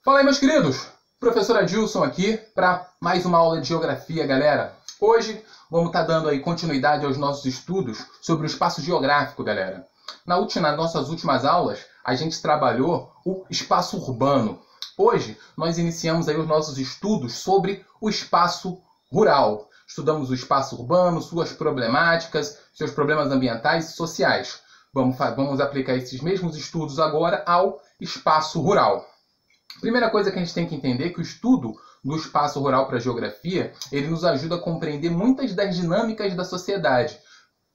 Fala aí, meus queridos! Professor Adilson aqui para mais uma aula de Geografia, galera. Hoje vamos estar dando aí continuidade aos nossos estudos sobre o espaço geográfico, galera. Nas nossas últimas aulas, a gente trabalhou o espaço urbano. Hoje, nós iniciamos aí os nossos estudos sobre o espaço rural. Estudamos o espaço urbano, suas problemáticas, seus problemas ambientais e sociais. Vamos aplicar esses mesmos estudos agora ao espaço rural. Primeira coisa que a gente tem que entender é que o estudo do espaço rural para a geografia, ele nos ajuda a compreender muitas das dinâmicas da sociedade,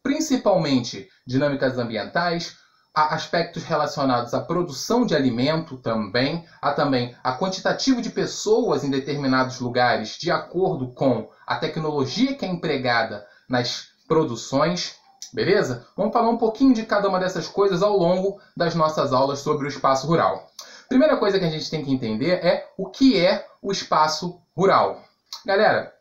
principalmente dinâmicas ambientais, aspectos relacionados à produção de alimento também a quantitativo de pessoas em determinados lugares de acordo com a tecnologia que é empregada nas produções, beleza? Vamos falar um pouquinho de cada uma dessas coisas ao longo das nossas aulas sobre o espaço rural. Primeira coisa que a gente tem que entender é o que é o espaço rural. Galera,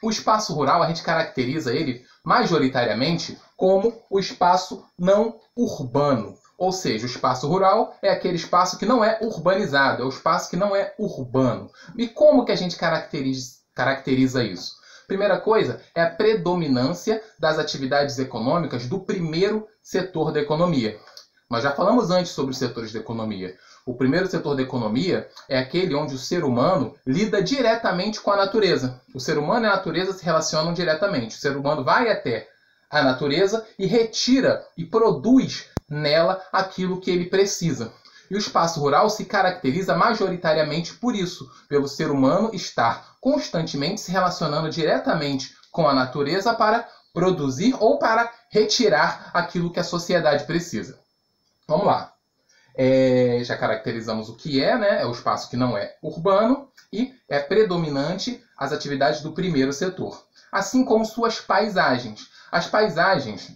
o espaço rural a gente caracteriza ele majoritariamente como o espaço não urbano. Ou seja, o espaço rural é aquele espaço que não é urbanizado, é o espaço que não é urbano. E como que a gente caracteriza isso? Primeira coisa é a predominância das atividades econômicas do primeiro setor da economia. Nós já falamos antes sobre os setores da economia. O primeiro setor da economia é aquele onde o ser humano lida diretamente com a natureza. O ser humano e a natureza se relacionam diretamente. O ser humano vai até a natureza e retira e produz nela aquilo que ele precisa. E o espaço rural se caracteriza majoritariamente por isso, pelo ser humano estar constantemente se relacionando diretamente com a natureza para produzir ou para retirar aquilo que a sociedade precisa. Vamos lá. Já caracterizamos o que é, né? É o espaço que não é urbano e é predominante as atividades do primeiro setor. Assim como suas paisagens. As paisagens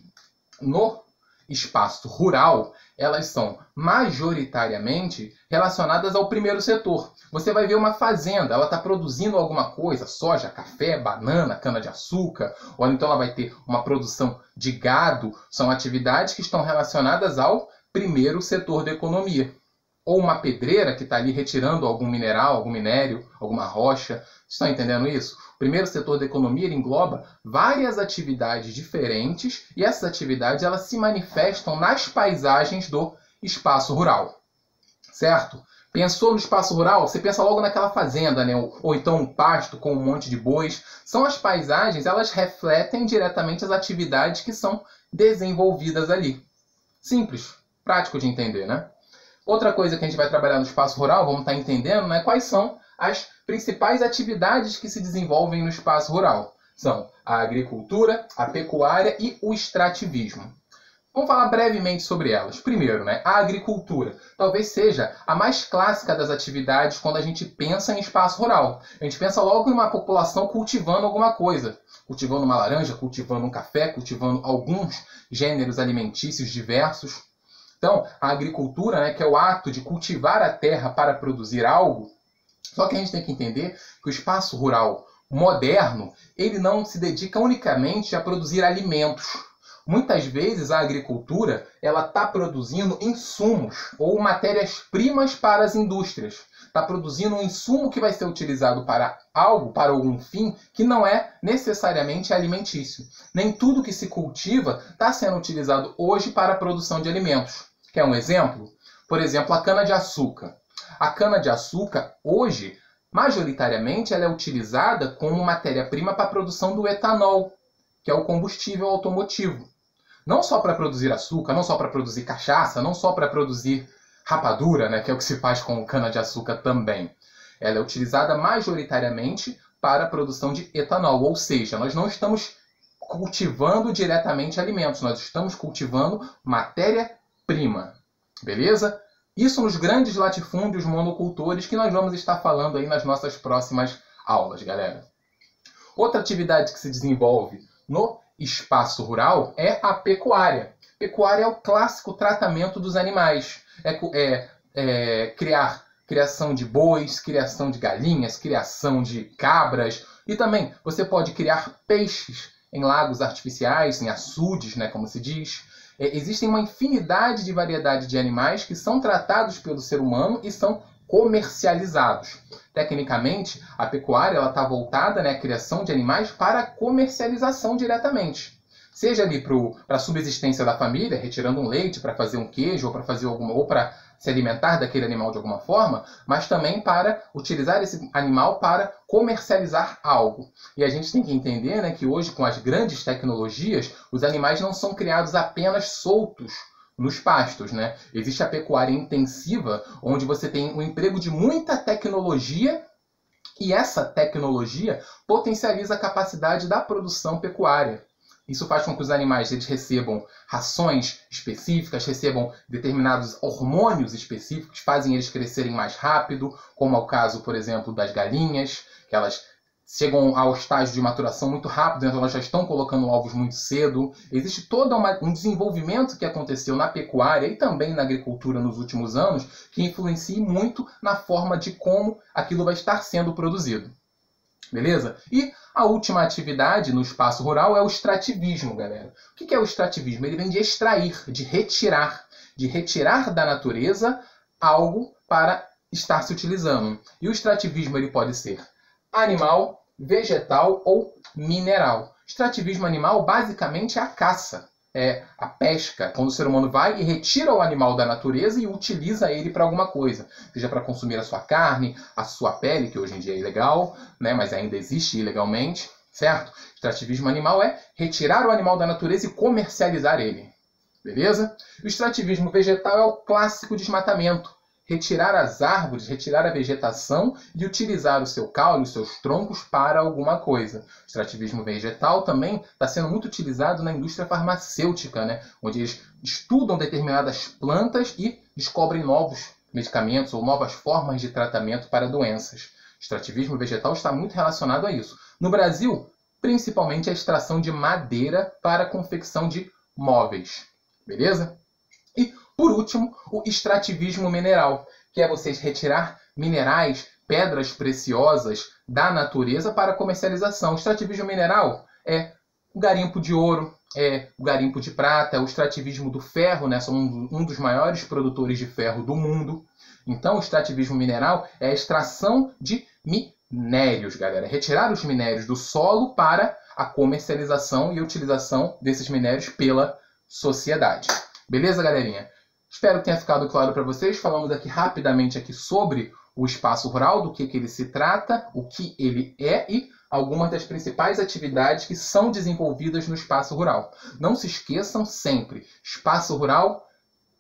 no espaço rural, elas são majoritariamente relacionadas ao primeiro setor. Você vai ver uma fazenda, ela está produzindo alguma coisa, soja, café, banana, cana-de-açúcar, ou então ela vai ter uma produção de gado. São atividades que estão relacionadas ao primeiro setor da economia. Ou uma pedreira que está ali retirando algum mineral, algum minério, alguma rocha. Estão entendendo isso? O primeiro setor da economia ele engloba várias atividades diferentes e essas atividades elas se manifestam nas paisagens do espaço rural. Certo? Pensou no espaço rural? Você pensa logo naquela fazenda, né? Ou então um pasto com um monte de bois. São as paisagens, elas refletem diretamente as atividades que são desenvolvidas ali. Simples. Prático de entender, né? Outra coisa que a gente vai trabalhar no espaço rural, vamos estar entendendo, né? Quais são as principais atividades que se desenvolvem no espaço rural. São a agricultura, a pecuária e o extrativismo. Vamos falar brevemente sobre elas. Primeiro, né? A agricultura. Talvez seja a mais clássica das atividades quando a gente pensa em espaço rural. A gente pensa logo em uma população cultivando alguma coisa. Cultivando uma laranja, cultivando um café, cultivando alguns gêneros alimentícios diversos. Então, a agricultura, né, que é o ato de cultivar a terra para produzir algo, só que a gente tem que entender que o espaço rural moderno, ele não se dedica unicamente a produzir alimentos. Muitas vezes a agricultura ela está produzindo insumos ou matérias-primas para as indústrias. Está produzindo um insumo que vai ser utilizado para algo, para algum fim, que não é necessariamente alimentício. Nem tudo que se cultiva está sendo utilizado hoje para a produção de alimentos. Quer um exemplo? Por exemplo, a cana-de-açúcar. A cana-de-açúcar, hoje, majoritariamente, ela é utilizada como matéria-prima para a produção do etanol, que é o combustível automotivo. Não só para produzir açúcar, não só para produzir cachaça, não só para produzir rapadura, né, que é o que se faz com cana-de-açúcar também. Ela é utilizada majoritariamente para a produção de etanol, ou seja, nós não estamos cultivando diretamente alimentos, nós estamos cultivando matéria-prima, beleza? Isso nos grandes latifúndios monocultores que nós vamos estar falando aí nas nossas próximas aulas, galera. Outra atividade que se desenvolve no espaço rural é a pecuária. Pecuária é o clássico tratamento dos animais. Criação de bois, criação de galinhas, criação de cabras. E também você pode criar peixes em lagos artificiais, em açudes, né, como se diz. Existem uma infinidade de variedade de animais que são tratados pelo ser humano e são comercializados. Tecnicamente, a pecuária está voltada, né, à criação de animais para comercialização diretamente. Seja ali para a subsistência da família, retirando um leite para fazer um queijo ou para fazer ou para se alimentar daquele animal de alguma forma, mas também para utilizar esse animal para comercializar algo. E a gente tem que entender, né, que hoje, com as grandes tecnologias, os animais não são criados apenas soltos nos pastos, né? Existe a pecuária intensiva, onde você tem um emprego de muita tecnologia e essa tecnologia potencializa a capacidade da produção pecuária. Isso faz com que os animais eles recebam rações específicas, recebam determinados hormônios específicos, que fazem eles crescerem mais rápido, como é o caso, por exemplo, das galinhas, que elas chegam ao estágio de maturação muito rápido, então elas já estão colocando ovos muito cedo. Existe todo um desenvolvimento que aconteceu na pecuária e também na agricultura nos últimos anos, que influencia muito na forma de como aquilo vai estar sendo produzido. Beleza? E a última atividade no espaço rural é o extrativismo, galera. O que é o extrativismo? Ele vem de extrair, de retirar da natureza algo para estar se utilizando. E o extrativismo ele pode ser animal, vegetal ou mineral. Extrativismo animal basicamente é a caça, é a pesca, quando o ser humano vai e retira o animal da natureza e utiliza ele para alguma coisa, seja para consumir a sua carne, a sua pele, que hoje em dia é ilegal, né, mas ainda existe ilegalmente, certo? Extrativismo animal é retirar o animal da natureza e comercializar ele, beleza? O extrativismo vegetal é o clássico desmatamento, retirar as árvores, retirar a vegetação e utilizar o seu caule, os seus troncos para alguma coisa. O extrativismo vegetal também está sendo muito utilizado na indústria farmacêutica, né? Onde eles estudam determinadas plantas e descobrem novos medicamentos ou novas formas de tratamento para doenças. O extrativismo vegetal está muito relacionado a isso. No Brasil, principalmente a extração de madeira para a confecção de móveis. Beleza? E, por último, o extrativismo mineral, que é você retirar minerais, pedras preciosas da natureza para comercialização. O extrativismo mineral é o garimpo de ouro, é o garimpo de prata, é o extrativismo do ferro, né? São um dos maiores produtores de ferro do mundo. Então, o extrativismo mineral é a extração de minérios, galera. Retirar os minérios do solo para a comercialização e utilização desses minérios pela sociedade. Beleza, galerinha? Espero que tenha ficado claro para vocês. Falamos aqui rapidamente aqui sobre o espaço rural, do que ele se trata, o que ele é e algumas das principais atividades que são desenvolvidas no espaço rural. Não se esqueçam sempre, espaço rural,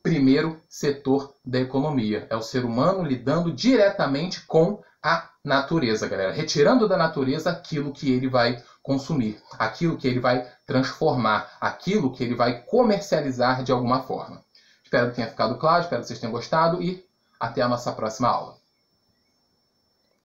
primeiro setor da economia. É o ser humano lidando diretamente com a natureza, galera. Retirando da natureza aquilo que ele vai consumir, aquilo que ele vai transformar, aquilo que ele vai comercializar de alguma forma. Espero que tenha ficado claro, espero que vocês tenham gostado e até a nossa próxima aula.